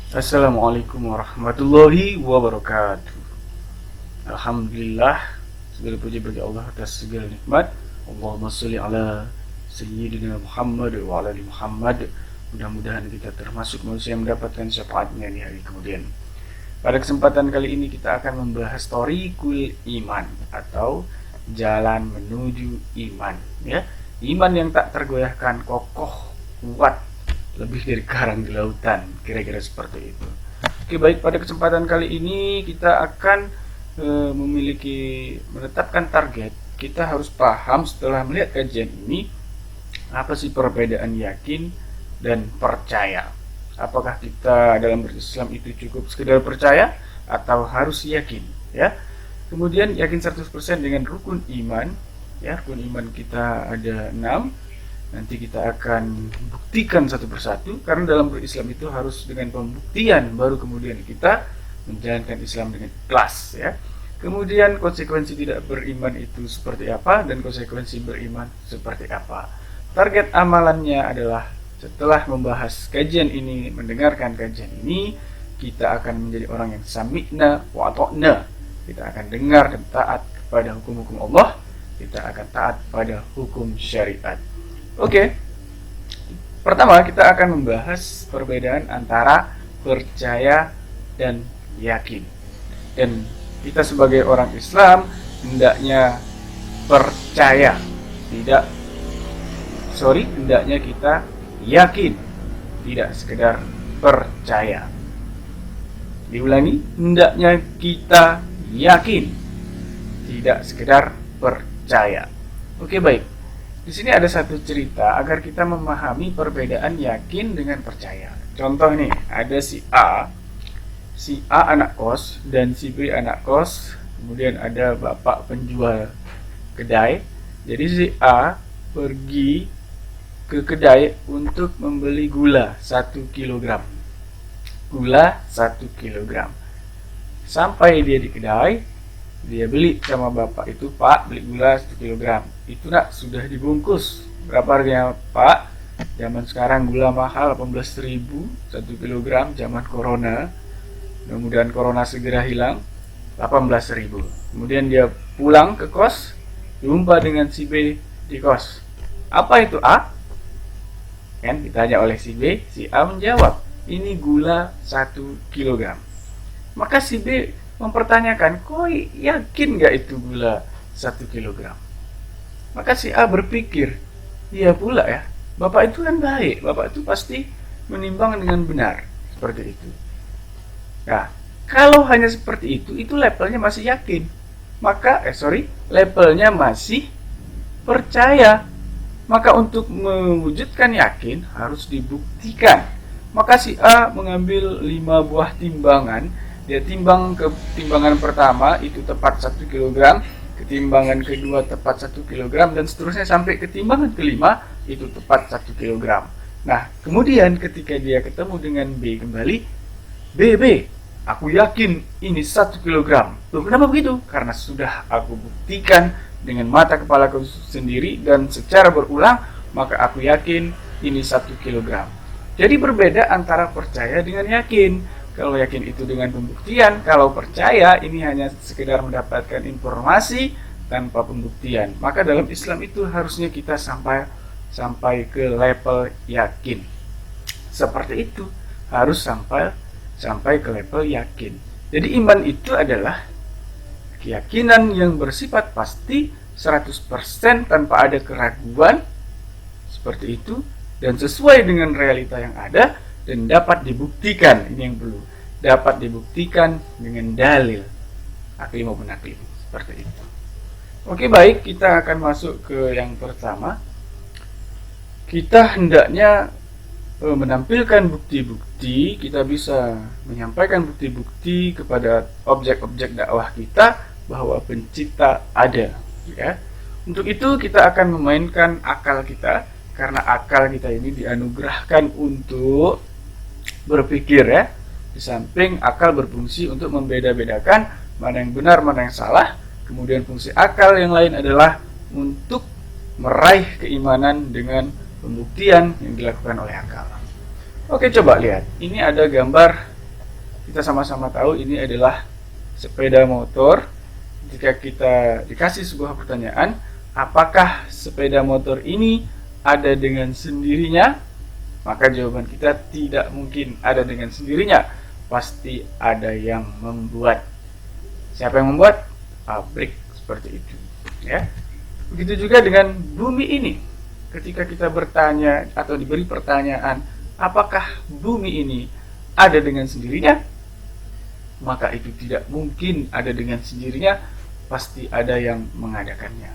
Assalamualaikum warahmatullahi wabarakatuh. Alhamdulillah, segala puji bagi Allah atas segala nikmat. Allahumma sholli ala Sayyidina Muhammad wa ala ali Muhammad. Mudah-mudahan kita termasuk manusia yang mendapatkan syafaatnya di hari kemudian. Pada kesempatan kali ini kita akan membahas Thoriqul Iman atau jalan menuju iman, ya. Iman yang tak tergoyahkan, kokoh, kuat, lebih dari karang di lautan, kira-kira seperti itu. Oke, baik, pada kesempatan kali ini kita akan menetapkan target. Kita harus paham setelah melihat kajian ini apa sih perbedaan yakin dan percaya. Apakah kita dalam berislam itu cukup sekedar percaya atau harus yakin, ya. Kemudian yakin 100% dengan rukun iman, ya. Rukun iman kita ada 6. Nanti kita akan buktikan satu persatu, karena dalam berislam itu harus dengan pembuktian baru kemudian kita menjalankan Islam dengan ikhlas, ya. Kemudian konsekuensi tidak beriman itu seperti apa dan konsekuensi beriman seperti apa. Target amalannya adalah setelah membahas kajian ini, mendengarkan kajian ini, kita akan menjadi orang yang sami'na wa ata'na. Kita akan dengar dan taat kepada hukum-hukum Allah, kita akan taat pada hukum syariat. Oke, pertama kita akan membahas perbedaan antara percaya dan yakin. Dan kita sebagai orang Islam hendaknya percaya, hendaknya kita yakin, tidak sekedar percaya. Diulangi, hendaknya kita yakin, tidak sekedar percaya. Oke, baik. Di sini ada satu cerita agar kita memahami perbedaan yakin dengan percaya. Contoh nih, ada si A anak kos dan si B anak kos. Kemudian ada bapak penjual kedai. Jadi si A pergi ke kedai untuk membeli gula 1 kg. Gula 1 kg. Sampai dia di kedai, dia beli sama bapak itu, "Pak, beli gula 1 kg. Itu nak sudah dibungkus. Berapa harganya, Pak?" Zaman sekarang gula mahal, 18.000 1 kg, zaman corona. Mudah-mudahan corona segera hilang. 18.000. Kemudian dia pulang ke kos, jumpa dengan si B di kos. "Apa itu, A?" Kan ditanya oleh si B, si A menjawab, "Ini gula 1 kg. Maka si B mempertanyakan, "Kau yakin gak itu gula 1 kg? Maka si A berpikir, "Iya pula ya, bapak itu kan baik, bapak itu pasti menimbang dengan benar." Seperti itu. Nah, kalau hanya seperti itu levelnya masih yakin. Levelnya masih percaya. Maka untuk mewujudkan yakin harus dibuktikan. Maka si A mengambil 5 buah timbangan. Dia timbang ke timbangan pertama itu tepat 1 kg, ketimbangan kedua tepat 1 kg, dan seterusnya sampai ke timbangan kelima itu tepat 1 kg. Nah, kemudian ketika dia ketemu dengan B kembali, B, aku yakin ini 1 kg. Loh, kenapa begitu? Karena sudah aku buktikan dengan mata kepalaku sendiri dan secara berulang, maka aku yakin ini 1 kg. Jadi berbeda antara percaya dengan yakin. Kalau yakin itu dengan pembuktian, kalau percaya ini hanya sekedar mendapatkan informasi tanpa pembuktian. Maka dalam Islam itu harusnya kita sampai ke level yakin. Seperti itu, harus sampai ke level yakin. Jadi iman itu adalah keyakinan yang bersifat pasti 100% tanpa ada keraguan, seperti itu, dan sesuai dengan realita yang ada dan dapat dibuktikan. Ini yang perlu, dapat dibuktikan dengan dalil akli maupun akli, seperti itu. Oke, baik, kita akan masuk ke yang pertama. Kita hendaknya menampilkan bukti-bukti, kita bisa menyampaikan bukti-bukti kepada objek-objek dakwah kita bahwa pencipta ada, ya. Untuk itu kita akan memainkan akal kita, karena akal kita ini dianugerahkan untuk berpikir, ya. Di samping akal berfungsi untuk membeda-bedakan mana yang benar, mana yang salah. Kemudian fungsi akal yang lain adalah untuk meraih keimanan dengan pembuktian yang dilakukan oleh akal. Oke, coba lihat. Ini ada gambar Kita sama-sama tahu ini adalah sepeda motor. Jika kita dikasih sebuah pertanyaan, apakah sepeda motor ini ada dengan sendirinya? Maka jawaban kita tidak mungkin ada dengan sendirinya. Pasti ada yang membuat. Siapa yang membuat? Pabrik, seperti itu. Ya. Begitu juga dengan bumi ini. Ketika kita bertanya atau diberi pertanyaan, apakah bumi ini ada dengan sendirinya? Maka itu tidak mungkin ada dengan sendirinya. Pasti ada yang mengadakannya.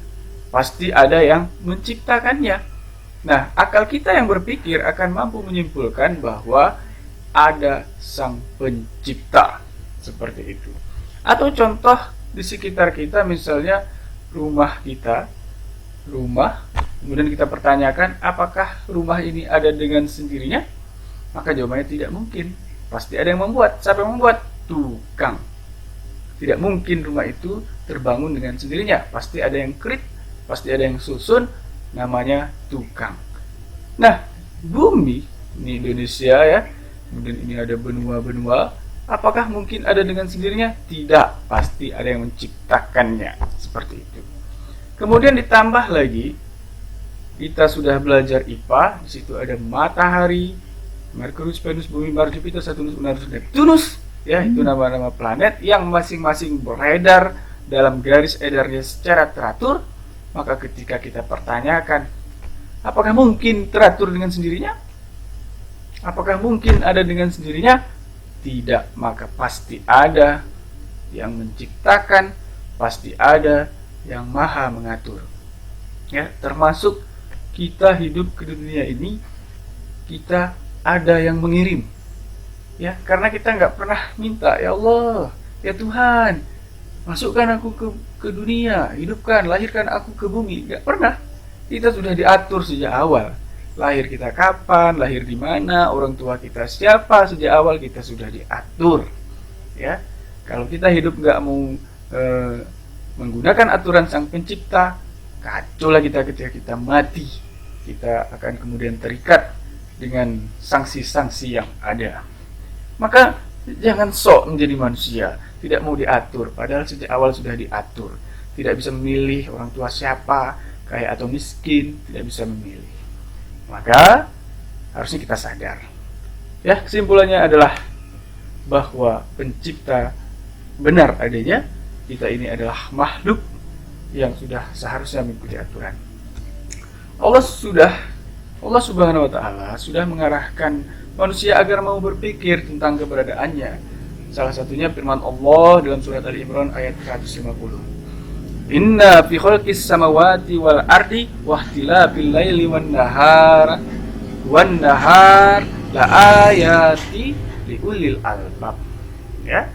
Pasti ada yang menciptakannya. Nah, akal kita yang berpikir akan mampu menyimpulkan bahwa ada sang pencipta. Seperti itu. Atau contoh di sekitar kita, misalnya rumah kita, kemudian kita pertanyakan apakah rumah ini ada dengan sendirinya? Maka jawabannya tidak mungkin. Pasti ada yang membuat. Siapa yang membuat? Tukang. Tidak mungkin rumah itu terbangun dengan sendirinya. Pasti ada yang krit, pasti ada yang susun, namanya tukang. Nah, bumi ini Indonesia ya, kemudian ini ada benua-benua. Apakah mungkin ada dengan sendirinya? Tidak, pasti ada yang menciptakannya. Seperti itu. Kemudian ditambah lagi, kita sudah belajar IPA. Di situ ada matahari, Merkurius, Venus, Bumi, Mars, Jupiter, Saturnus, Uranus, Neptunus. Ya, itu nama-nama planet yang masing-masing beredar dalam garis edarnya secara teratur. Maka ketika kita pertanyakan, apakah mungkin teratur dengan sendirinya? Apakah mungkin ada dengan sendirinya? Tidak, maka pasti ada yang menciptakan, pasti ada yang maha mengatur. Ya, termasuk kita hidup ke dunia ini, kita ada yang mengirim. Ya, karena kita nggak pernah minta, ya Allah, ya Tuhan, masukkan aku ke dunia, hidupkan, lahirkan aku ke bumi. Nggak pernah. Kita sudah diatur sejak awal. Lahir kita kapan, lahir di mana, orang tua kita siapa, sejak awal kita sudah diatur. Ya, kalau kita hidup nggak mau menggunakan aturan sang pencipta, kacau lah kita ketika kita mati. Kita akan kemudian terikat dengan sanksi-sanksi yang ada. Maka jangan sok menjadi manusia, tidak mau diatur, padahal sejak awal sudah diatur. Tidak bisa memilih orang tua siapa, kaya atau miskin, tidak bisa memilih. Maka harusnya kita sadar. Ya, kesimpulannya adalah bahwa pencipta benar adanya. Kita ini adalah makhluk yang sudah seharusnya mengikuti aturan. Allah Subhanahu wa taala sudah mengarahkan manusia agar mau berpikir tentang keberadaannya. Salah satunya firman Allah dalam surat Ali Imran ayat 150. Inna fi khalqis samawati wal ardi wa ikhtilafil laili wan nahar la ayati liulil albab. Ya.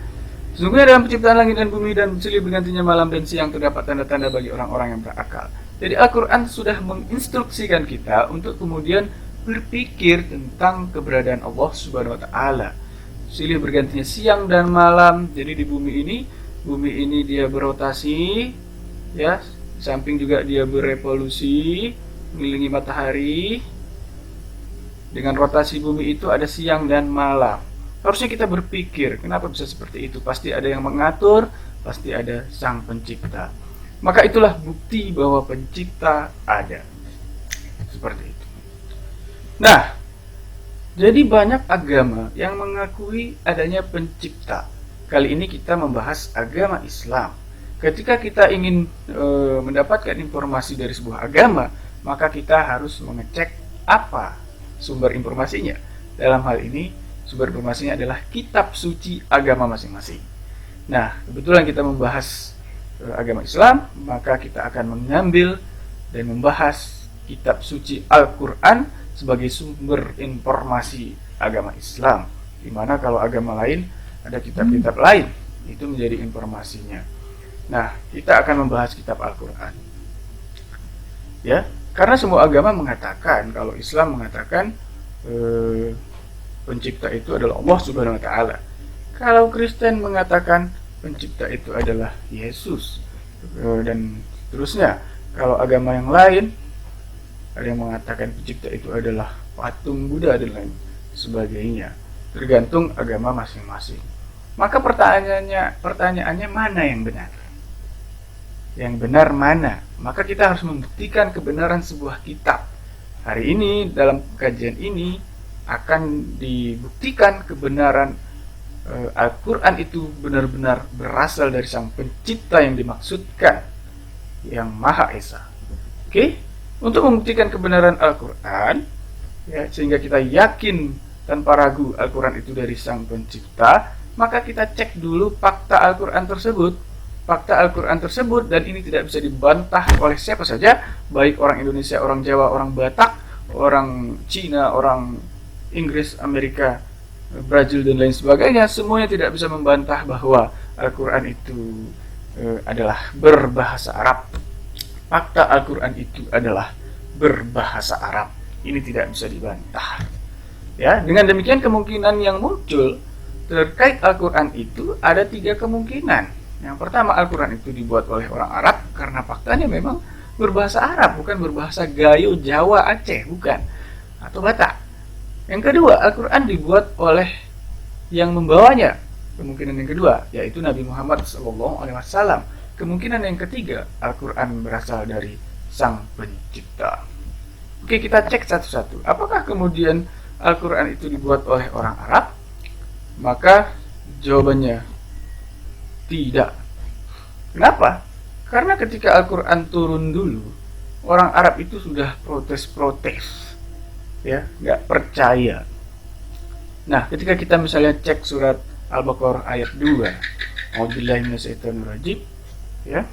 Sesungguhnya dalam penciptaan langit dan bumi dan silih bergantinya malam dan siang terdapat tanda-tanda bagi orang-orang yang berakal. Jadi Al-Quran sudah menginstruksikan kita untuk kemudian berpikir tentang keberadaan Allah Subhanahu wa taala. Silih bergantinya siang dan malam. Jadi di bumi ini dia berotasi, ya, di samping juga dia berevolusi mengelilingi matahari. Dengan rotasi bumi itu ada siang dan malam. Harusnya kita berpikir, kenapa bisa seperti itu? Pasti ada yang mengatur, pasti ada sang pencipta. Maka itulah bukti bahwa pencipta ada. Seperti itu. Nah, jadi banyak agama yang mengakui adanya pencipta. Kali ini kita membahas agama Islam. Ketika kita ingin mendapatkan informasi dari sebuah agama, maka kita harus mengecek apa sumber informasinya. Dalam hal ini, sumber informasinya adalah kitab suci agama masing-masing. Nah, kebetulan kita membahas agama Islam, maka kita akan mengambil dan membahas kitab suci Al-Quran sebagai sumber informasi agama Islam. Dimana kalau agama lain ada kitab-kitab lain, itu menjadi informasinya. Nah, kita akan membahas kitab Al-Quran. Ya, karena semua agama mengatakan, kalau Islam mengatakan pencipta itu adalah Allah Subhanahu wa taala. Kalau Kristen mengatakan pencipta itu adalah Yesus, dan seterusnya. Kalau agama yang lain ada yang mengatakan pencipta itu adalah patung Buddha dan lain sebagainya. Tergantung agama masing-masing. Maka pertanyaannya mana yang benar? Yang benar mana? Maka kita harus membuktikan kebenaran sebuah kitab. Hari ini dalam kajian ini akan dibuktikan kebenaran Al-Quran itu benar-benar berasal dari Sang Pencipta yang dimaksudkan, yang Maha Esa. Oke? Untuk membuktikan kebenaran Al-Quran, ya, sehingga kita yakin tanpa ragu Al-Quran itu dari Sang Pencipta, maka kita cek dulu fakta Al-Quran tersebut. Fakta Al-Quran tersebut, dan ini tidak bisa dibantah oleh siapa saja, baik orang Indonesia, orang Jawa, orang Batak, orang Cina, orang Inggris, Amerika, Brazil, dan lain sebagainya. Semuanya tidak bisa membantah bahwa Al-Quran itu adalah berbahasa Arab. Fakta Al-Quran itu adalah berbahasa Arab. Ini tidak bisa dibantah. Ya, dengan demikian kemungkinan yang muncul terkait Al-Quran itu ada 3 kemungkinan. Yang pertama, Al-Quran itu dibuat oleh orang Arab karena faktanya memang berbahasa Arab, bukan berbahasa Gayo, Jawa, Aceh, bukan, atau Batak. Yang kedua, Al-Quran dibuat oleh yang membawanya. Kemungkinan yang kedua, yaitu Nabi Muhammad SAW. Kemungkinan yang ketiga, Al-Quran berasal dari Sang Pencipta. Oke, kita cek satu-satu. Apakah kemudian Al-Quran itu dibuat oleh orang Arab? Maka jawabannya tidak. Kenapa? Karena ketika Al-Quran turun dulu, orang Arab itu sudah protes-protes, ya, nggak percaya. Nah, ketika kita misalnya cek surat Al-Baqarah ayat 2, A'udzubillahi minasyaitonirrajim, ya,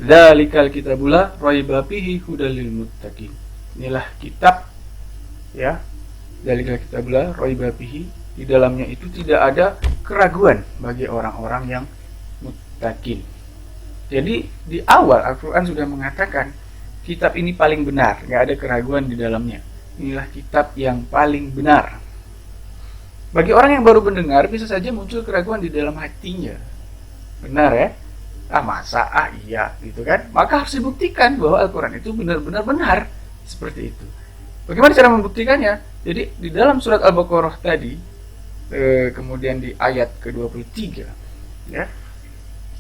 Dzalikal kitabula raiba fihi hudal lil muttaqin. Inilah kitab, ya, Dzalikal kitabula raiba fihi, di dalamnya itu tidak ada keraguan bagi orang-orang yang muttaqin. Jadi di awal Al-Quran sudah mengatakan kitab ini paling benar, nggak ada keraguan di dalamnya. Inilah kitab yang paling benar. Bagi orang yang baru mendengar bisa saja muncul keraguan di dalam hatinya. Benar ya? Masa iya gitu kan? Maka harus dibuktikan bahwa Al-Quran itu benar-benar benar. Seperti itu. Bagaimana cara membuktikannya? Jadi di dalam surat Al-Baqarah tadi, kemudian di ayat ke-23, ya,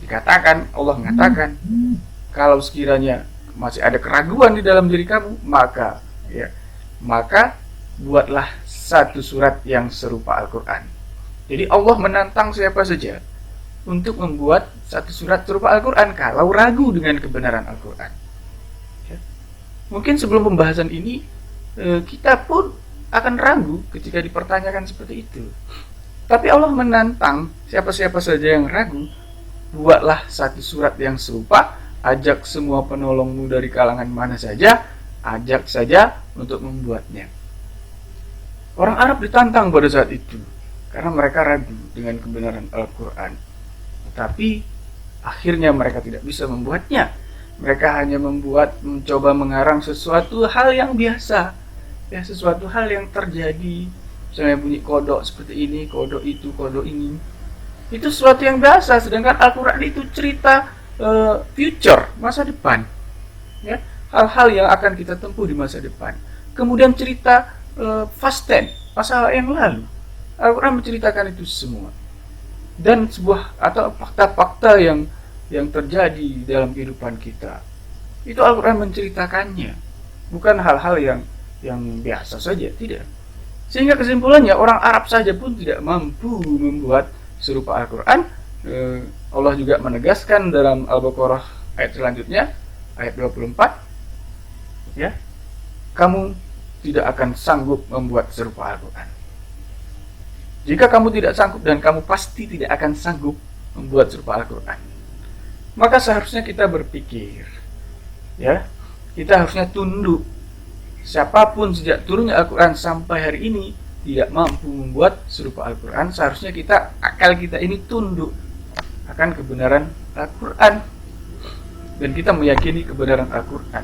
dikatakan, Allah mengatakan, kalau sekiranya masih ada keraguan di dalam diri kamu, maka buatlah satu surat yang serupa Al-Quran. Jadi Allah menantang siapa saja untuk membuat satu surat serupa Al-Quran kalau ragu dengan kebenaran Al-Quran. Ya. Mungkin sebelum pembahasan ini kita pun akan ragu ketika dipertanyakan seperti itu. Tapi Allah menantang siapa-siapa saja yang ragu, buatlah satu surat yang serupa, ajak semua penolongmu dari kalangan mana saja, ajak saja untuk membuatnya. Orang Arab ditantang pada saat itu karena mereka ragu dengan kebenaran Al-Quran. Tapi akhirnya mereka tidak bisa membuatnya. Mereka hanya mencoba mengarang sesuatu hal yang biasa, ya, sesuatu hal yang terjadi. Misalnya bunyi kodok seperti ini, kodok itu, kodok ini. Itu sesuatu yang biasa. Sedangkan Al-Quran itu cerita future, masa depan, ya, hal-hal yang akan kita tempuh di masa depan. Kemudian cerita past tense, masa yang lalu. Al-Quran menceritakan itu semua. Dan sebuah atau fakta-fakta yang terjadi dalam kehidupan kita, itu Al-Quran menceritakannya, bukan hal-hal yang biasa saja, tidak. Sehingga kesimpulannya orang Arab saja pun tidak mampu membuat serupa Al-Quran. Allah juga menegaskan dalam Al-Baqarah ayat selanjutnya, ayat 24, ya, kamu tidak akan sanggup membuat serupa Al-Quran. Jika kamu tidak sanggup, dan kamu pasti tidak akan sanggup membuat serupa Al-Quran, maka seharusnya kita berpikir, ya, kita harusnya tunduk. Siapapun sejak turunnya Al-Quran sampai hari ini tidak mampu membuat serupa Al-Quran, seharusnya akal kita ini tunduk akan kebenaran Al-Quran, dan kita meyakini kebenaran Al-Quran.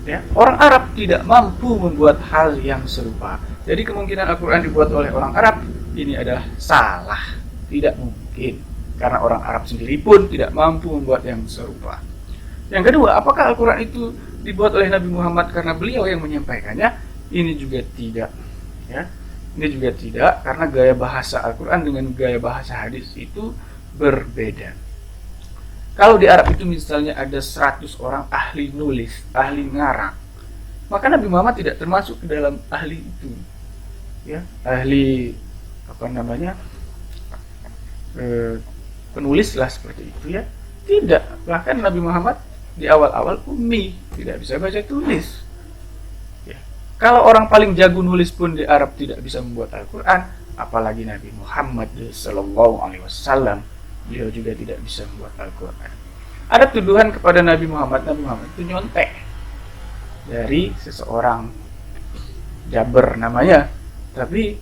Ya, orang Arab tidak mampu membuat hal yang serupa. Jadi kemungkinan Al-Quran dibuat oleh orang Arab ini adalah salah, tidak mungkin, karena orang Arab sendiri pun tidak mampu membuat yang serupa. Yang kedua, apakah Al-Quran itu dibuat oleh Nabi Muhammad karena beliau yang menyampaikannya? Ini juga tidak, ya. Ini juga tidak, karena gaya bahasa Al-Quran dengan gaya bahasa hadis itu berbeda. Kalau di Arab itu misalnya ada 100 orang ahli nulis, ahli ngarang, maka Nabi Muhammad tidak termasuk ke dalam ahli itu, ya, ahli apa namanya, penulis lah seperti itu, ya. Tidak, bahkan Nabi Muhammad di awal-awal ummi, tidak bisa baca tulis, ya. Kalau orang paling jago nulis pun di Arab tidak bisa membuat Al-Quran, apalagi Nabi Muhammad Sallallahu Alaihi Wasallam, beliau juga tidak bisa membuat Al-Quran. Ada tuduhan kepada Nabi Muhammad itu nyontek dari seseorang Jaber namanya, tapi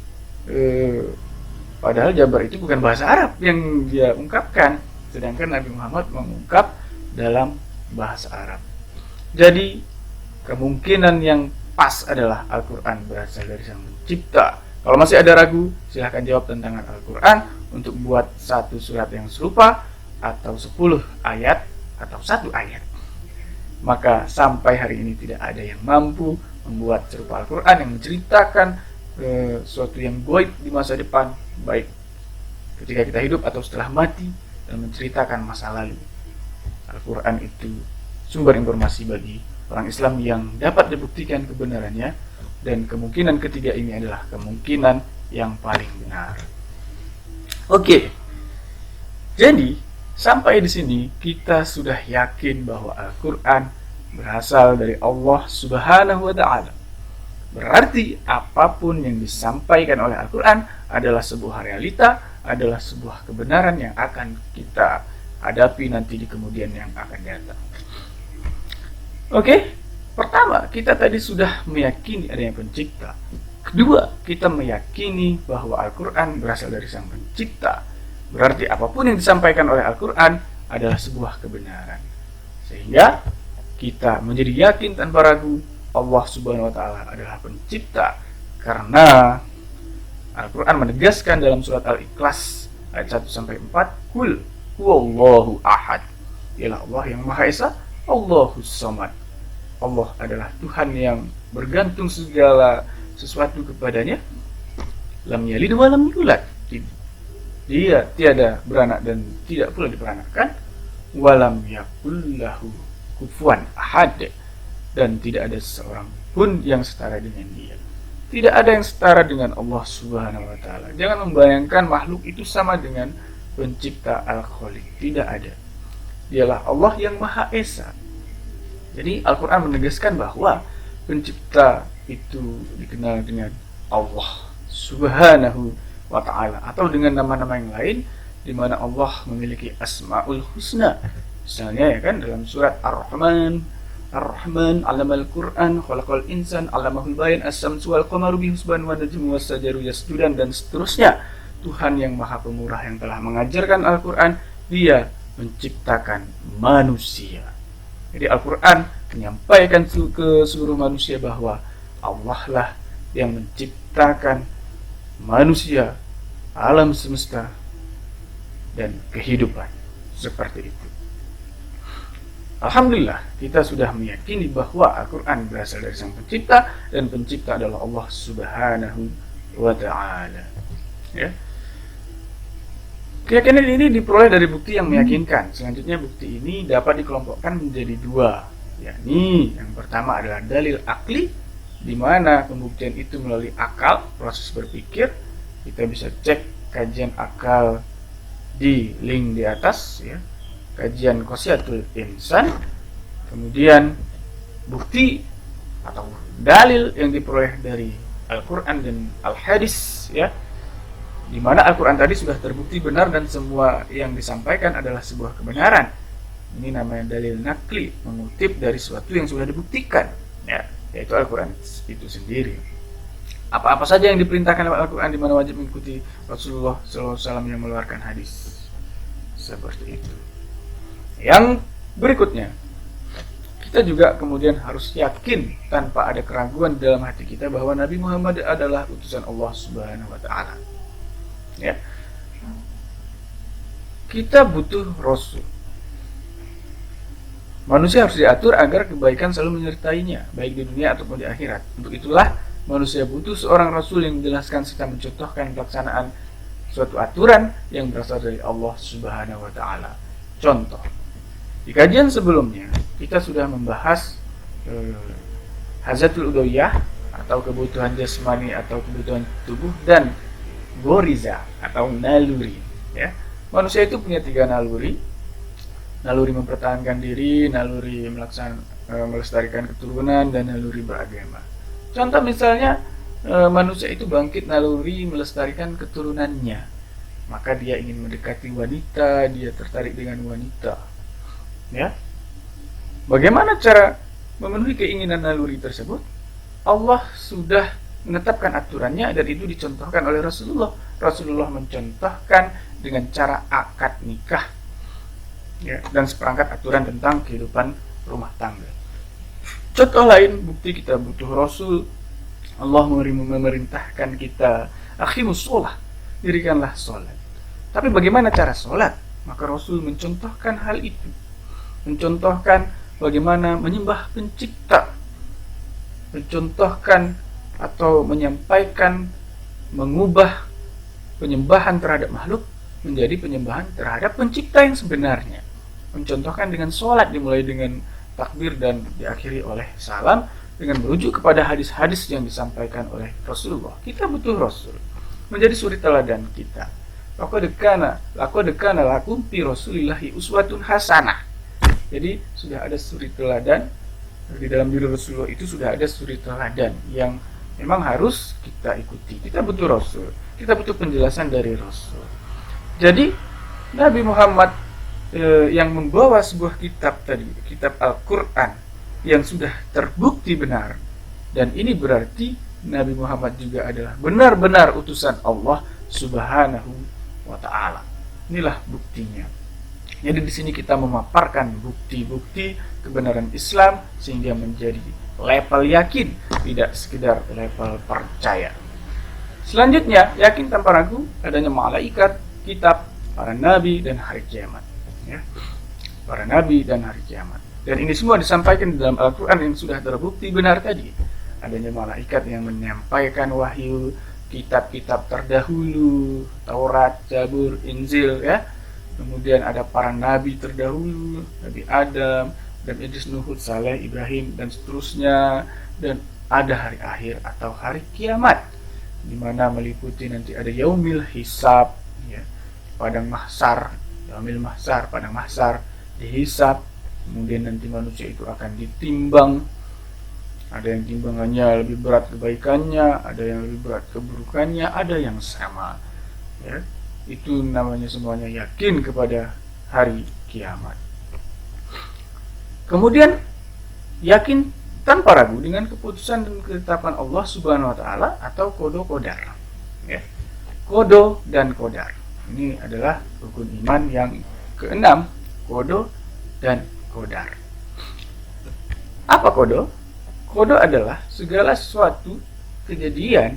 padahal Jaber itu bukan bahasa Arab yang dia ungkapkan, sedangkan Nabi Muhammad mengungkap dalam bahasa Arab. Jadi kemungkinan yang pas adalah Al-Quran berasal dari Sang Pencipta. Kalau masih ada ragu, silahkan jawab tentang Al-Quran untuk buat satu surat yang serupa, atau 10 ayat, atau 1 ayat. Maka sampai hari ini tidak ada yang mampu membuat serupa Al-Quran yang menceritakan sesuatu yang goib di masa depan, baik ketika kita hidup atau setelah mati, dan menceritakan masa lalu. Al-Quran itu sumber informasi bagi orang Islam yang dapat dibuktikan kebenarannya, dan kemungkinan ketiga ini adalah kemungkinan yang paling benar. Oke, jadi sampai di sini kita sudah yakin bahwa Al-Quran berasal dari Allah Subhanahu wa Ta'ala. Berarti apapun yang disampaikan oleh Al-Quran adalah sebuah realita, adalah sebuah kebenaran yang akan kita hadapi nanti di kemudian yang akan datang. Oke, pertama, kita tadi sudah meyakini adanya pencipta. Kedua, kita meyakini bahwa Al-Quran berasal dari Sang Pencipta. Berarti apapun yang disampaikan oleh Al-Quran adalah sebuah kebenaran. Sehingga kita menjadi yakin tanpa ragu Allah Subhanahu wa Ta'ala adalah pencipta, karena Al-Quran menegaskan dalam surat Al-Ikhlas ayat 1-4, Qul huwallahu ahad, ialah Allah yang Maha Esa, Allahus Samad. Allah adalah Tuhan yang bergantung segala sesuatu kepadanya. Lam yalid wa lam yulad, dia tiada beranak dan tidak pula diperanakkan. Walam yakul lahu kufuwan ahad, dan tidak ada seorang pun yang setara dengan dia. Tidak ada yang setara dengan Allah Subhanahu wa Ta'ala. Jangan membayangkan makhluk itu sama dengan pencipta Al-Khaliq. Tidak ada. Dialah Allah yang Maha Esa. Jadi Al-Quran menegaskan bahwa pencipta itu dikenal dengan Allah Subhanahu wa Ta'ala, atau dengan nama-nama yang lain, di mana Allah memiliki Asmaul Husna. Misalnya, ya kan, dalam surat Ar-Rahman, Ar-Rahman 'allamal Qur'an, khalaqal insan, 'allamahul bayan, as-samsu wal qamaru bihusban wa najmu was-sajaru yasjudan, dan seterusnya. Tuhan yang Maha Pemurah yang telah mengajarkan Al-Quran, Dia menciptakan manusia. Jadi Al-Quran menyampaikan ke seluruh manusia bahwa Allah lah yang menciptakan manusia, alam semesta, dan kehidupan seperti itu. Alhamdulillah, kita sudah meyakini bahwa Al-Quran berasal dari Sang Pencipta, dan Pencipta adalah Allah Subhanahu wa Ta'ala. Ya. Keyakinan ini diperoleh dari bukti yang meyakinkan. Selanjutnya, bukti ini dapat dikelompokkan menjadi 2, yakni yang pertama adalah dalil akli, di mana pembuktian itu melalui akal, proses berpikir. Kita bisa cek kajian akal di link di atas, ya, kajian Qasyatul Insan. Kemudian bukti atau dalil yang diperoleh dari Al-Quran dan Al-Hadis, ya, di mana Al-Quran tadi sudah terbukti benar dan semua yang disampaikan adalah sebuah kebenaran. Ini namanya dalil nakli, mengutip dari sesuatu yang sudah dibuktikan, ya, yaitu Al-Quran itu sendiri. Apa-apa saja yang diperintahkan oleh Al-Quran, di mana wajib mengikuti Rasulullah SAW yang mengeluarkan hadis. Seperti itu. Yang berikutnya, kita juga kemudian harus yakin tanpa ada keraguan dalam hati kita bahwa Nabi Muhammad adalah utusan Allah Subhanahu wa Ta'ala. Ya. Kita butuh Rasul. Manusia harus diatur agar kebaikan selalu menyertainya, baik di dunia ataupun di akhirat. Untuk itulah Manusia butuh seorang Rasul yang menjelaskan serta mencontohkan pelaksanaan suatu aturan yang berasal dari Allah Subhanahu wa Ta'ala. Contoh, di kajian sebelumnya kita sudah membahas hazatul udhiyah atau kebutuhan jasmani atau kebutuhan tubuh, dan goriza atau naluri. Ya, manusia itu punya 3 naluri: naluri mempertahankan diri, naluri melestarikan keturunan, dan naluri beragama. Contoh misalnya manusia itu bangkit naluri melestarikan keturunannya, maka dia ingin mendekati wanita, dia tertarik dengan wanita. Ya, bagaimana cara memenuhi keinginan naluri tersebut? Allah sudah menetapkan aturannya, dan itu dicontohkan oleh Rasulullah. Rasulullah mencontohkan dengan cara akad nikah, ya, dan seperangkat aturan tentang kehidupan rumah tangga. Contoh lain bukti kita butuh Rasul, Allah memerintahkan kita aqimus sholah, dirikanlah sholat. Tapi bagaimana cara sholat? Maka Rasul mencontohkan hal itu, mencontohkan bagaimana menyembah pencipta, mencontohkan atau menyampaikan, mengubah penyembahan terhadap makhluk menjadi penyembahan terhadap pencipta yang sebenarnya. Mencontohkan dengan sholat, dimulai dengan takbir dan diakhiri oleh salam, dengan merujuk kepada hadis-hadis yang disampaikan oleh Rasulullah. Kita butuh Rasul menjadi suri teladan kita. Laqad kana lakum fi Rasulillahi uswatun hasanah. Jadi sudah ada suri teladan di dalam diri Rasulullah, itu sudah ada suri teladan yang memang harus kita ikuti. Kita butuh Rasul, kita butuh penjelasan dari Rasul. Jadi Nabi Muhammad yang membawa sebuah kitab tadi, kitab Al-Quran yang sudah terbukti benar, dan ini berarti Nabi Muhammad juga adalah benar-benar utusan Allah Subhanahu wa Ta'ala. Inilah buktinya. Jadi di sini kita memaparkan bukti-bukti kebenaran Islam sehingga menjadi level yakin, tidak sekedar level percaya. Selanjutnya, yakin tanpa ragu adanya malaikat, kitab, para nabi, dan hari kiamat. Ya, para nabi dan hari kiamat. Dan ini semua disampaikan di dalam Al-Quran yang sudah terbukti benar tadi. Adanya malaikat yang menyampaikan wahyu, kitab-kitab terdahulu, Taurat, Zabur, Injil, ya. Kemudian ada para nabi terdahulu, Nabi Adam, dan Idris, Nuh, Saleh, Ibrahim, dan seterusnya. Dan ada hari akhir atau hari kiamat, di mana meliputi nanti ada yaumil hisab, ya, padang mahsyar, yaumil mahsyar, padang mahsyar, dihisab. Kemudian nanti manusia itu akan ditimbang. Ada yang timbangannya lebih berat kebaikannya, ada yang lebih berat keburukannya, ada yang sama. Ya, itu namanya semuanya yakin kepada hari kiamat. Kemudian yakin tanpa ragu dengan keputusan dan ketetapan Allah Subhanahu wa Ta'ala atau kodo kodar. Ya, kodo dan kodar. Ini adalah rukun iman yang keenam, kodo dan kodar. Apa kodo? Kodo adalah segala sesuatu kejadian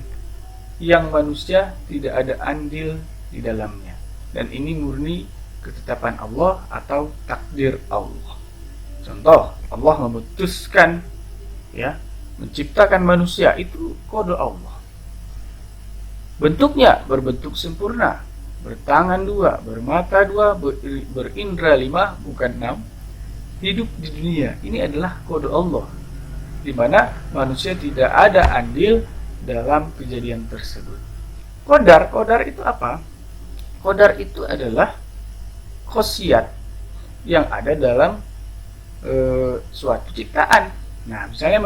yang manusia tidak ada andil di dalamnya, dan ini murni ketetapan Allah atau takdir Allah. Contoh, Allah memutuskan, ya, menciptakan manusia, itu kodo Allah. Bentuknya berbentuk sempurna, bertangan 2, bermata 2, berindra 5, bukan 6. Hidup di dunia, ini adalah kode Allah, di mana manusia tidak ada andil dalam kejadian tersebut. Kodar itu apa? Kodar itu adalah khosiat yang ada dalam suatu ciptaan. Nah, misalnya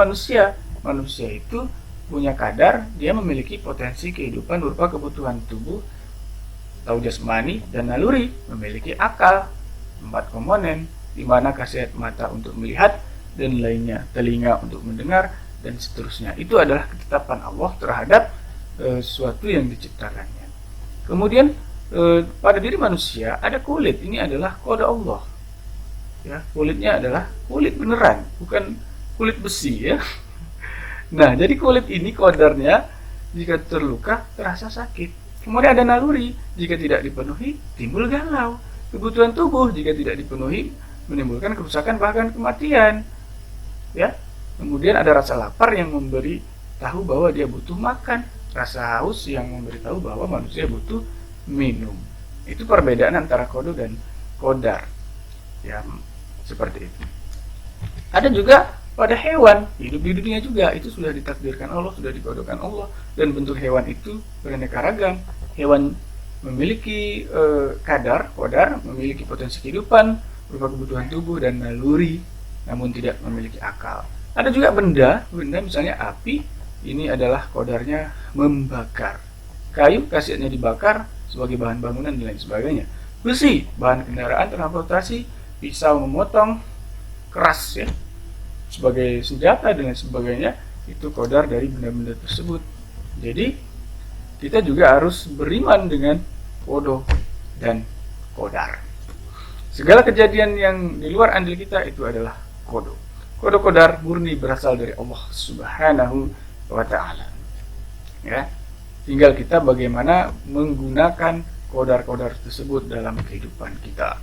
manusia itu punya kadar, dia memiliki potensi kehidupan berupa kebutuhan tubuh atau jasmani dan naluri, memiliki akal, 4 komponen, di mana kasih mata untuk melihat dan lainnya, telinga untuk mendengar, dan seterusnya. Itu adalah ketetapan Allah terhadap sesuatu yang diciptakannya. Kemudian pada diri manusia ada kulit, ini adalah kode Allah. Ya, kulitnya adalah kulit beneran, bukan kulit besi, ya. Nah, jadi kulit ini kodarnya, jika terluka terasa sakit. Kemudian ada naluri, jika tidak dipenuhi timbul galau. Kebutuhan tubuh jika tidak dipenuhi menimbulkan kerusakan bahkan kematian. Ya. Kemudian ada rasa lapar yang memberi tahu bahwa dia butuh makan, rasa haus yang memberitahu bahwa manusia butuh minum. Itu perbedaan antara qada dan qadar. Ya, seperti itu. Ada juga pada hewan, hidup di dunia juga, itu sudah ditakdirkan Allah, sudah dikodokan Allah, dan bentuk hewan itu beraneka ragam. Hewan memiliki qadar, memiliki potensi kehidupan berupa kebutuhan tubuh dan naluri, namun tidak memiliki akal. Ada juga benda misalnya api, ini adalah qadarnya membakar. Kayu khasiatnya dibakar sebagai bahan bangunan dan lain sebagainya. Besi, bahan kendaraan transportasi, pisau memotong, keras ya, sebagai senjata dan lain sebagainya, itu qadar dari benda-benda tersebut. Jadi kita juga harus beriman dengan qada dan qadar. Segala kejadian yang di luar andil kita itu adalah qada. Qada qadar murni berasal dari Allah Subhanahu wa taala. Ya. Tinggal kita bagaimana menggunakan qadar-qadar tersebut dalam kehidupan kita.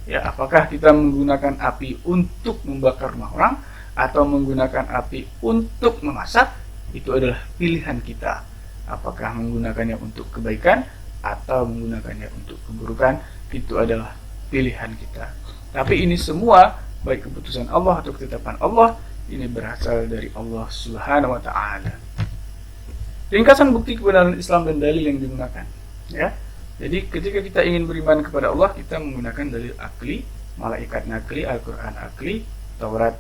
Ya, apakah kita menggunakan api untuk membakar rumah orang atau menggunakan api untuk memasak, itu adalah pilihan kita. Apakah menggunakannya untuk kebaikan atau menggunakannya untuk keburukan, itu adalah pilihan kita. Tapi ini semua, baik keputusan Allah atau ketetapan Allah, ini berasal dari Allah Subhanahu wa taala. Ringkasan bukti kebenaran Islam dan dalil yang digunakan, ya. Jadi ketika kita ingin beriman kepada Allah, kita menggunakan dalil akli, malaikat nakli, Al-Qur'an akli, Taurat,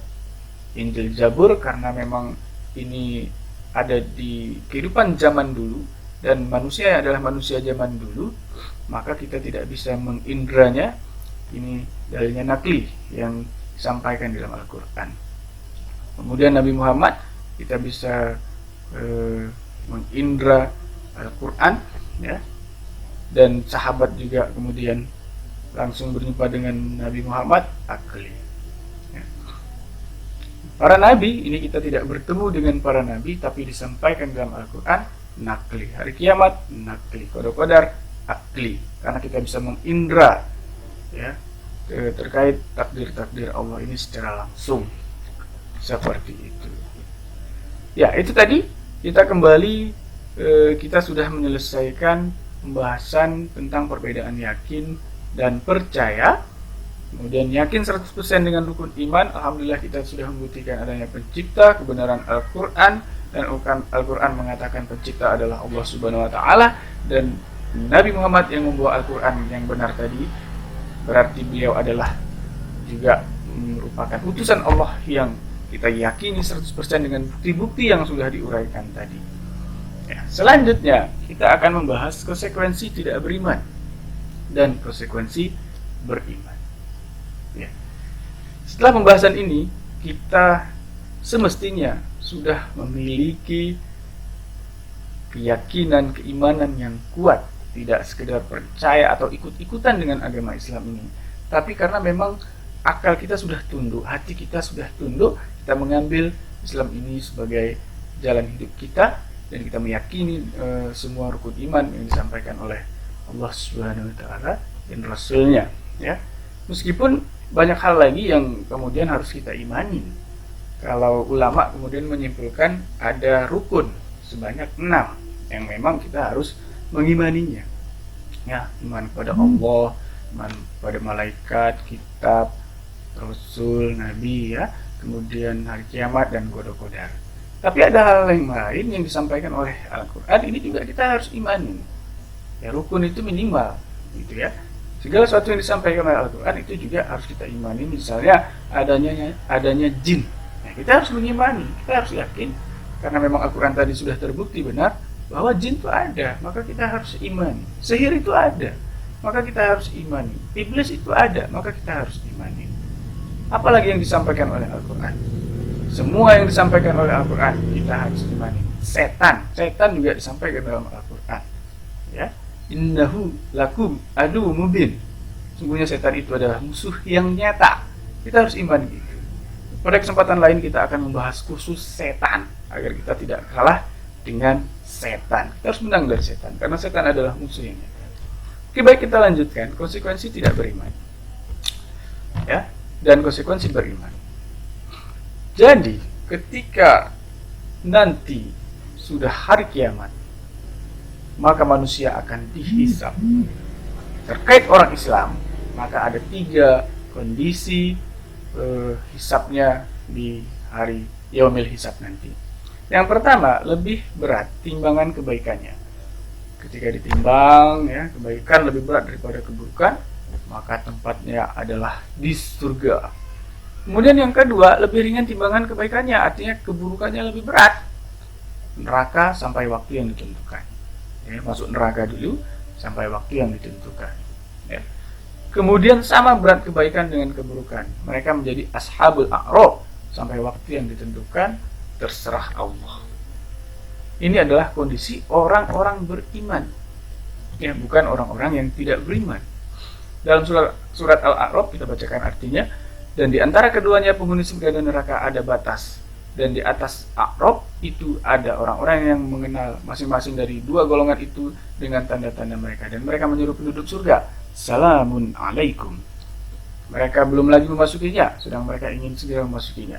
Injil, Zabur, karena memang ini ada di kehidupan zaman dulu dan manusia adalah manusia zaman dulu, maka kita tidak bisa mengindranya. Ini dalilnya nakli yang disampaikan dalam Al-Quran. Kemudian Nabi Muhammad, kita bisa mengindra Al-Quran, ya, dan sahabat juga kemudian langsung berjumpa dengan Nabi Muhammad akli. Para nabi, ini kita tidak bertemu dengan para nabi, tapi disampaikan dalam Al-Quran nakli. Hari kiamat nakli, qada qadar akli, karena kita bisa mengindra, ya, terkait takdir-takdir Allah ini secara langsung, seperti itu. Ya, itu tadi kita kembali, kita sudah menyelesaikan pembahasan tentang perbedaan yakin dan percaya. Kemudian yakin 100% dengan rukun iman. Alhamdulillah kita sudah membuktikan adanya pencipta, kebenaran Al-Quran, dan Al-Quran mengatakan pencipta adalah Allah Subhanahu wa taala, dan Nabi Muhammad yang membawa Al-Quran yang benar tadi berarti beliau adalah juga merupakan utusan Allah yang kita yakini 100% dengan bukti-bukti yang sudah diuraikan tadi. Ya, selanjutnya kita akan membahas konsekuensi tidak beriman dan konsekuensi beriman. Ya. Setelah pembahasan ini, kita semestinya sudah memiliki keyakinan, keimanan yang kuat, tidak sekedar percaya atau ikut-ikutan dengan agama Islam ini, tapi karena memang akal kita sudah tunduk, hati kita sudah tunduk, kita mengambil Islam ini sebagai jalan hidup kita, dan kita meyakini semua rukun iman yang disampaikan oleh Allah Subhanahu wa taala dan Rasulnya, ya. Meskipun banyak hal lagi yang kemudian harus kita imani. Kalau ulama kemudian menyimpulkan ada rukun sebanyak 6 yang memang kita harus mengimaninya. Ya, iman kepada Allah, iman pada malaikat, kitab, rasul, nabi, ya, kemudian hari kiamat dan qada qadar. Tapi ada hal yang lain yang disampaikan oleh Al-Quran, ini juga kita harus imani. Ya, rukun itu minimal, gitu ya. Segala sesuatu yang disampaikan oleh Al-Quran itu juga harus kita imani. Misalnya adanya jin, ya, kita harus mengimani, kita harus yakin, karena memang Al-Quran tadi sudah terbukti benar bahwa jin itu ada, maka kita harus imani. Sihir itu ada, maka kita harus imani. Iblis itu ada, maka kita harus imani. Apalagi yang disampaikan oleh Al-Quran, semua yang disampaikan oleh Al-Quran kita harus imani. Setan juga disampaikan dalam Al-Quran, ya. Innahu lakum adu mubin, sungguhnya setan itu adalah musuh yang nyata. Kita harus iman gitu. Pada kesempatan lain kita akan membahas khusus setan, agar kita tidak kalah dengan setan. Kita harus menang dari setan, karena setan adalah musuh yang nyata. Oke, baik, kita lanjutkan konsekuensi tidak beriman, ya, dan konsekuensi beriman. Jadi ketika nanti sudah hari kiamat, maka manusia akan dihisab. Terkait orang Islam, maka ada 3 kondisi hisabnya di hari yaumil hisab nanti. Yang pertama, lebih berat timbangan kebaikannya. Ketika ditimbang, ya, kebaikan lebih berat daripada keburukan, maka tempatnya adalah di surga. Kemudian yang kedua, lebih ringan timbangan kebaikannya, artinya keburukannya lebih berat, neraka sampai waktu yang ditentukan. Ya, masuk neraka dulu sampai waktu yang ditentukan. Ya. Kemudian sama berat kebaikan dengan keburukan, mereka menjadi ashabul a'raf sampai waktu yang ditentukan, terserah Allah. Ini adalah kondisi orang-orang beriman, ya, bukan orang-orang yang tidak beriman. Dalam surat Al-A'raf kita bacakan artinya, dan di antara keduanya penghuni surga dan neraka ada batas, dan di atas A'raf itu ada orang-orang yang mengenal masing-masing dari 2 golongan itu dengan tanda-tanda mereka, dan mereka menyuruh penduduk surga, salamun alaikum. Mereka belum lagi memasukinya, sedang mereka ingin segera memasukinya.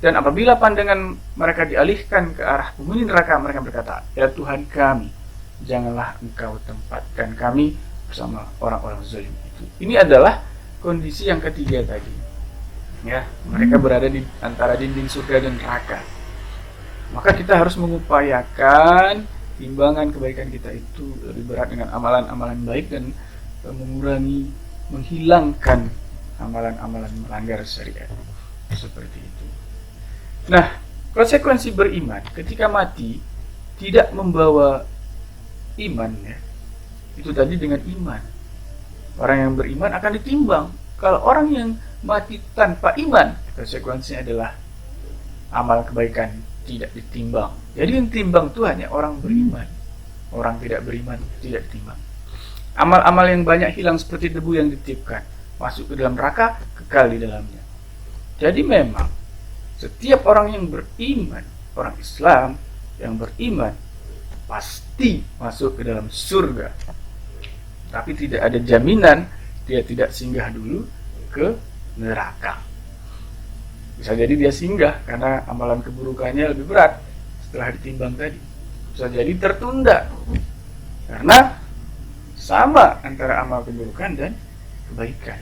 Dan apabila pandangan mereka dialihkan ke arah penghuni neraka, mereka berkata, ya Tuhan kami, janganlah Engkau tempatkan kami bersama orang-orang zalim itu. Ini adalah kondisi yang ketiga tadi. Ya, mereka berada di antara dinding surga dan neraka. Maka kita harus mengupayakan timbangan kebaikan kita itu lebih berat dengan amalan-amalan baik dan menghilangkan amalan-amalan melanggar syariat. Seperti itu. Nah, konsekuensi beriman ketika mati tidak membawa iman, ya. Itu tadi dengan iman. Orang yang beriman akan ditimbang. Kalau orang yang mati tanpa iman, konsekuensinya adalah amal kebaikan tidak ditimbang. Jadi yang timbang itu hanya orang beriman. Orang tidak beriman tidak ditimbang. Amal-amal yang banyak hilang seperti debu yang ditiupkan, masuk ke dalam neraka, kekal di dalamnya. Jadi memang setiap orang yang beriman, orang Islam yang beriman, pasti masuk ke dalam surga. Tapi tidak ada jaminan dia tidak singgah dulu ke neraka. Bisa jadi dia singgah karena amalan keburukannya lebih berat setelah ditimbang tadi. Bisa jadi tertunda karena sama antara amal keburukan dan kebaikan.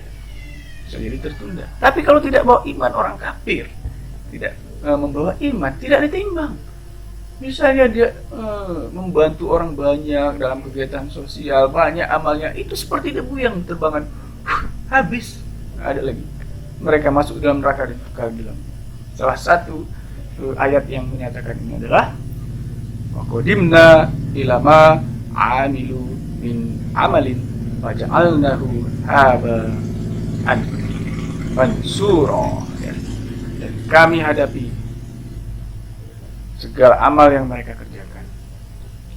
Bisa jadi tertunda. Tapi kalau tidak bawa iman, orang kafir, tidak membawa iman, tidak ditimbang. Misalnya dia membantu orang banyak dalam kegiatan sosial, banyak amalnya, itu seperti debu yang terbangan, habis, ada lagi. Mereka masuk dalam neraka dan kekal di dalamnya. Salah satu ayat yang menyatakan ini adalah waqadimna ila ma amilu min amalin faja'alnahu haba'an mansura. Dan kami hadapi segala amal yang mereka kerjakan,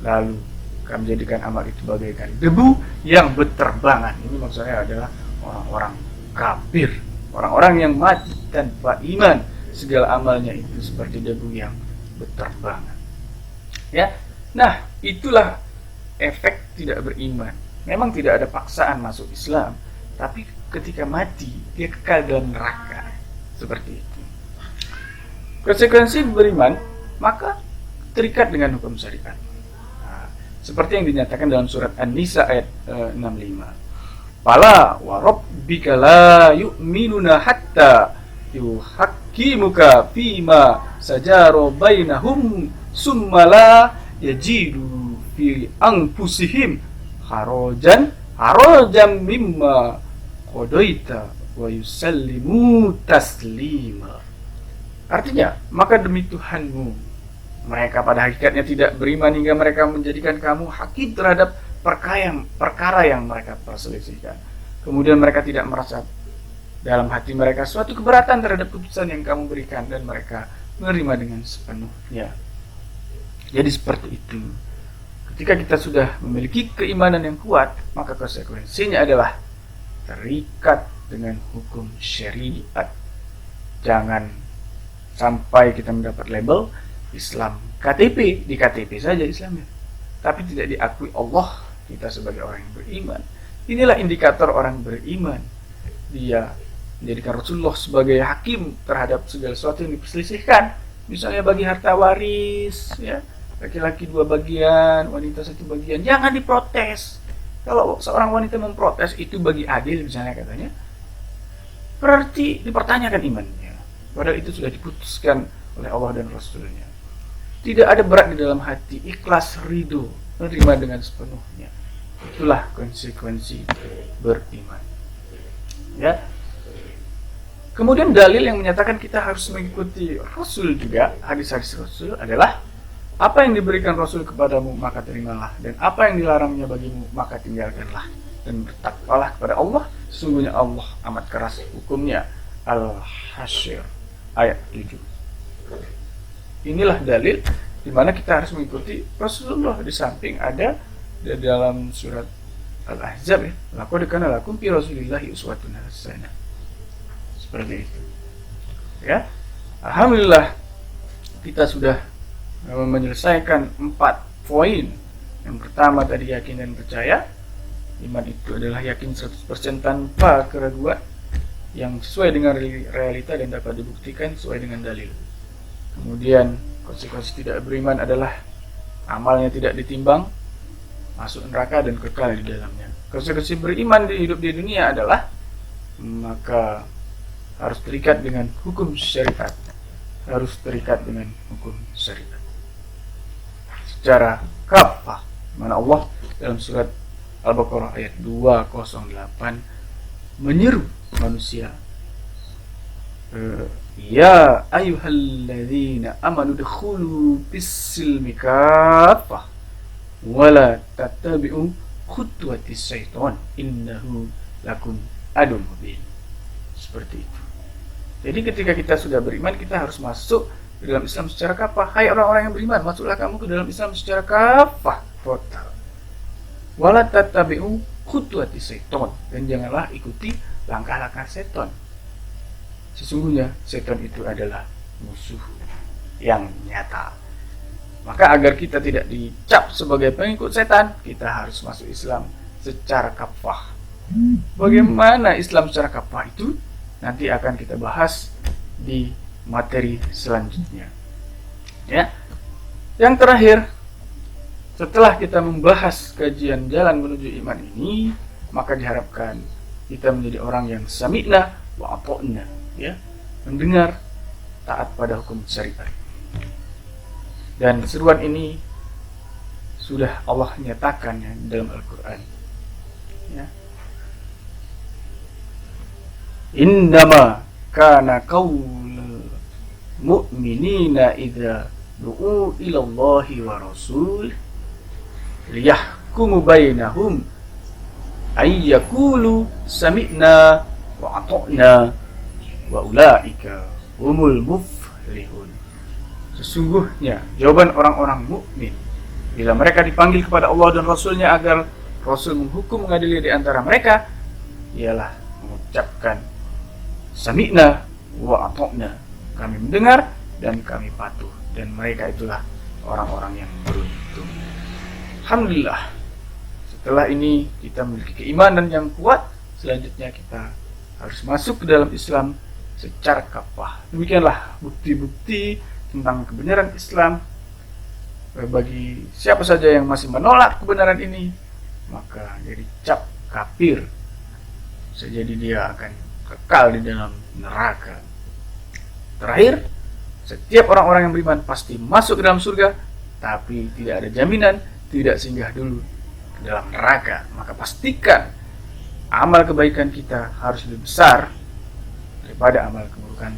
lalu kami jadikan amal itu bagaikan debu yang berterbangan. Ini maksudnya adalah orang-orang kafir, orang-orang yang mati tanpa iman, segala amalnya itu seperti debu yang berterbangan. Ya, nah itulah efek tidak beriman. Memang tidak ada paksaan masuk Islam, tapi ketika mati dia kekal dalam neraka. Seperti itu. Konsekuensi beriman maka terikat dengan hukum syariat. Nah, seperti yang dinyatakan dalam surat An-Nisa ayat 65. Fala wa rabbika la yu'minuna hatta yuhaqqimuka fima sajara bainahum summa la yajidu fi anfusihim harajan mimma qadaita wa yusallimu taslima. Artinya, maka demi Tuhanmu, mereka pada hakikatnya tidak beriman hingga mereka menjadikan kamu hakim terhadap perkara yang mereka perselisihkan. Kemudian mereka tidak merasa dalam hati mereka suatu keberatan terhadap keputusan yang kamu berikan, dan mereka menerima dengan sepenuhnya. Jadi seperti itu. Ketika kita sudah memiliki keimanan yang kuat, maka konsekuensinya adalah terikat dengan hukum syariat. Jangan sampai kita mendapat label Islam KTP, di KTP saja Islamnya, tapi tidak diakui Allah kita sebagai orang yang beriman. Inilah indikator orang beriman. Dia menjadikan Rasulullah sebagai hakim terhadap segala sesuatu yang diperselisihkan. Misalnya bagi harta waris, ya, laki-laki 2 bagian, wanita 1 bagian, jangan diprotes. Kalau seorang wanita memprotes itu bagi adil misalnya katanya, berarti dipertanyakan imannya. Padahal itu sudah diputuskan oleh Allah dan Rasulnya. Tidak ada berat di dalam hati, ikhlas, ridho, menerima dengan sepenuhnya. Itulah konsekuensi beriman. Ya. Kemudian dalil yang menyatakan kita harus mengikuti Rasul juga, hadis-hadis Rasul adalah apa yang diberikan Rasul kepadamu maka terimalah, dan apa yang dilarangnya bagimu maka tinggalkanlah, dan bertakwalah kepada Allah, sesungguhnya Allah amat keras hukumnya. Al-Hasyr ayat 7. Inilah dalil di mana kita harus mengikuti Rasulullah. Di samping ada di dalam surat Al-Ahzab, ya, laqad kana lakum fi Rasulillahi uswatun hasanah. Seperti itu. Ya. Alhamdulillah kita sudah menyelesaikan 4 poin. Yang pertama tadi yakin dan percaya. Iman itu adalah yakin 100% tanpa keraguan, yang sesuai dengan realita dan dapat dibuktikan sesuai dengan dalil. Kemudian konsekuensi tidak beriman adalah amalnya tidak ditimbang, masuk neraka dan kekal di dalamnya. Konsekuensi beriman di hidup di dunia adalah maka harus terikat dengan hukum syariat, harus terikat dengan hukum syariat secara kafah. Mana Allah dalam surat Al-Baqarah ayat 208 menyeru manusia, ya ayyuhalladzina amanu dkhulu fis-silmi kaffah wala tattabi'u khutuwatis syaitan innahu lakum aduwwun mubin. Seperti itu. Jadi ketika kita sudah beriman, kita harus masuk ke dalam Islam secara kafah. Hai orang-orang yang beriman, masuklah kamu ke dalam Islam secara kafah, total. Wala tattabi'u khutuwatis syaitan, dan janganlah ikuti langkah-langkah setan. Sesungguhnya setan itu adalah musuh yang nyata. Maka agar kita tidak dicap sebagai pengikut setan, kita harus masuk Islam secara kafah. Bagaimana Islam secara kafah itu nanti akan kita bahas di materi selanjutnya. Ya. Yang terakhir, setelah kita membahas kajian jalan menuju iman ini, maka diharapkan kita menjadi orang yang sami'na wa ata'na, ya, mendengar, taat pada hukum syariat. Dan seruan ini sudah Allah nyatakan ya, dalam Al-Quran. Ya. Innama kana qaulul mu'minina idza du'u ila Allahi wa rasul liyahkumu bainahum ay yaqulu sami'na wa ata'na wa ulaika humul muflihun. Sesungguhnya jawaban orang-orang mukmin bila mereka dipanggil kepada Allah dan Rasulnya agar Rasul menghukum mengadili di antara mereka, ialah mengucapkan sami'na wa ata'na, kami mendengar dan kami patuh, dan mereka itulah orang-orang yang beruntung. Alhamdulillah, setelah ini kita memiliki keimanan yang kuat, selanjutnya kita harus masuk ke dalam Islam secara kafah. Demikianlah bukti-bukti tentang kebenaran Islam. Bagi siapa saja yang masih menolak kebenaran ini, maka jadi cap kafir. Bisa jadi dia akan kekal di dalam neraka. Terakhir, setiap orang-orang yang beriman pasti masuk ke dalam surga, tapi tidak ada jaminan tidak singgah dulu ke dalam neraka. Maka pastikan amal kebaikan kita harus lebih besar daripada amal keburukan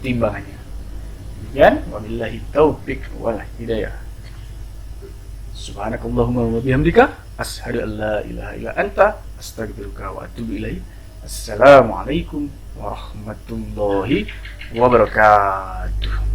timbangannya. Demikian, wabillahi taufiq wal hidayah. Subhanakallahumma wa bihamdika asyhadu an la ilaha illa anta astaghfiruka wa atubu ilaik. Assalamualaikum warahmatullahi wabarakatuh.